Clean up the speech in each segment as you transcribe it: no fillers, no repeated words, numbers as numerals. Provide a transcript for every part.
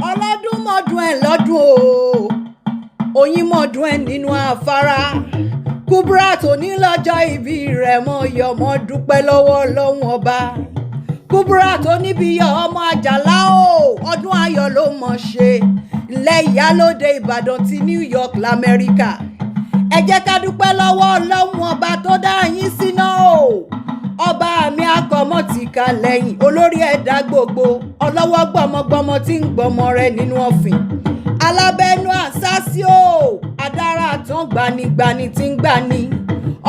ọlọ́dún mọ́dún ẹ̀ lọ́dún o oyin mọ́dún ẹ̀ nínú afárá Kubrat òní lọ́jọ́ ìbí rẹ̀ mọ́ yọ̀ mọ́ dúpẹ́ lọ́wọ́ Ọlọ́run ọba Kubrat oníbíyọ̀ ọmọ àjàlá o ọdún ayọ̀ ló mọ̀ ṣe ilẹ̀ ìyálóde Ìbàdàn ti New York lamẹ́ríkà ẹ jẹ́ ká dúpẹ́ lọ́wọ́ Ọlọ́run ọba tó dá yín síná o ọba mi akọmọ ti ka lẹ́yìn olórí ẹ̀dá gbogbo ọlọ́wọ́ gbọmọgbọmọ tí ń gbọmọ rẹ̀ nínú ọ̀fìn alábẹ́nú àsásí o adára tán gbanigbani tí ń gbani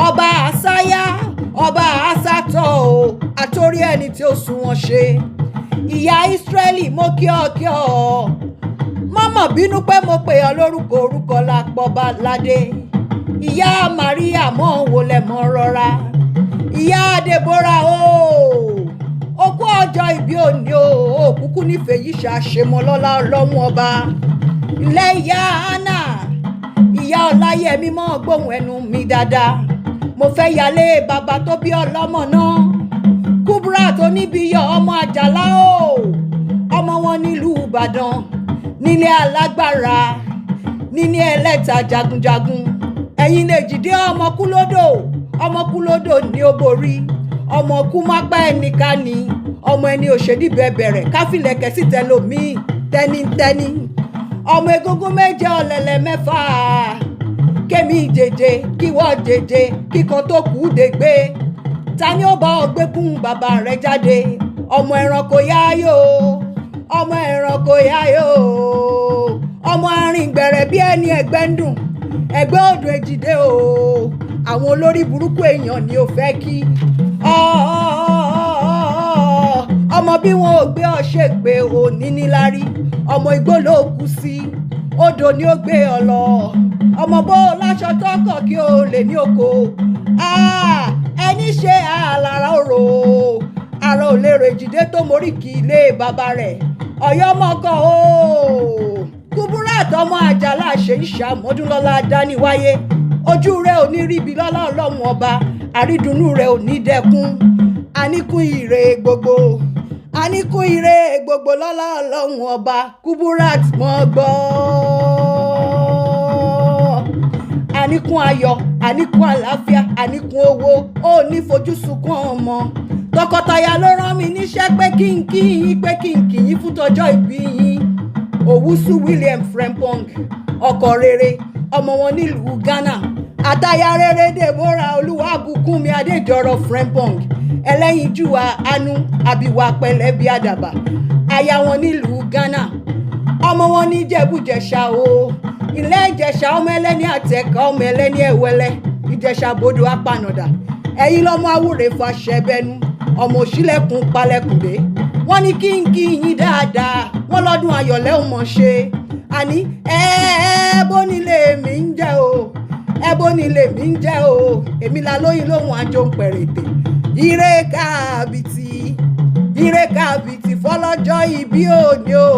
ọba àsáyá ọba àsátọ̀ o àtórí ẹni tí ó sún wọn ṣe ìyá Ísírẹ́lì mo kí ọ mọ́mọ́ bínú pé mo pè ọ́ lórúkọ orúkọ lápọ̀ba ládé ìyá Màríà mọ́ wọlé mọ́ rọra ìyá Deborah ó kú ọjọ́ ìbí òní o òkúkú nífẹ̀ẹ́ yìí ṣàṣemọ́ lọ́lá Ọlọ́run ọba ilé ìyá Anna ìyá Ọláyẹmí mọ́ gbóhùn ẹnu mi dáadáa mo fẹ́ yálé bàbá tó bí ọlọ́mọ náà Kubrat oníbíyọ̀ ọmọ àjàlá o ọmọ wọn nílùú Ìbàdàn nílé alágbára níní ẹlẹ́ta jagunjagun ẹ̀yin lè jìdí ọmọ kúlódò ní ó borí ọmọ kú má pẹ́ ẹnìkan ní ọmọ ẹni òṣèlú bẹ̀rẹ̀ káfílẹ̀kẹ̀ sí tẹlómi tẹ́nítẹ́ní ọmọ egúngún méje ọ̀lẹ̀lẹ̀ mẹ́fà kémi jèjè kíwọ́ jèjè kíkan tó kù dègbé ta ni ó bá ọ gbé kún bàbá rẹ jáde ọmọ ẹranko yáyò ọmọ arìngbẹ̀rẹ̀ bí ẹni ẹgbẹ́ ń dùn ẹgbẹ́ odò èjìdé o àwọn olórí burúkú èèyàn ni ó fẹ́ kí ọmọ bí wọn ò gbé ọṣẹ gbé òní níláárí ọmọ igbó ló kú sí odò ni ó gbé ọ lọ ọmọ bó láṣọ tọkọ kí o lè ní oko ẹni ṣe àlàrà òrò àrà ò lè rè jìdé tó mórí kì í lé bàbá rẹ̀ ọ̀yọ́mọ̀gàn o Kubrat ọmọ àjàlá ṣe ń ṣàmọ́dúnlọ́lá dáníwáyé ojú rẹ̀ ò ní ríbi lọ́lá Ọlọ́run ọba àrídùnnú rẹ̀ ò ní dẹkùn àníkún ire gbogbo lọ́lá Ọlọ́run ọba Kubrat mọ́ gbọ́ àníkún ayọ̀ àníkún àlàáfíà àníkún owó ó ní fojú sunkún ọmọ tọkọtaya ló rán mi níṣẹ́ pé kí n kí yín fún tọjọ́ ìbí yín Owusu William Frempong ọkọ rere ọmọ wọn nílùú Ghana àtaya rere Deborah Olúwabùkúnmi Adéjọrọ̀ Frempong ẹlẹ́yinjú àánú àbíwá pẹ̀lẹ́ bí àdàbà aya wọn nílùú Ghana ọmọ wọn ní Ìjẹ̀bú-Jẹ̀ṣà o ilé Ìjẹ̀ṣà ọmọ ẹlẹ́ni àtẹ̀ká ọmọ ẹlẹ́ni ẹ̀wẹ́lẹ́ Ìjẹ̀ṣà bodò apànàdà ẹ̀yin lọ́mọ àwúrè fàṣẹbẹnu ọmọ òṣìlẹ̀kùn palẹ̀kùndé wọ́n ní kí n kí yín dáadáa wọ́n lọ́dún ayọ̀lẹ́ ò mọ̀ ṣe àní ẹ̀ẹ́bó nílé mi ń jẹ́ o èmi la lóyún lóhùn àjò ń pẹ̀rẹ̀tẹ̀ ire káàbìtì fọlọ́jọ́ ìbí òní o.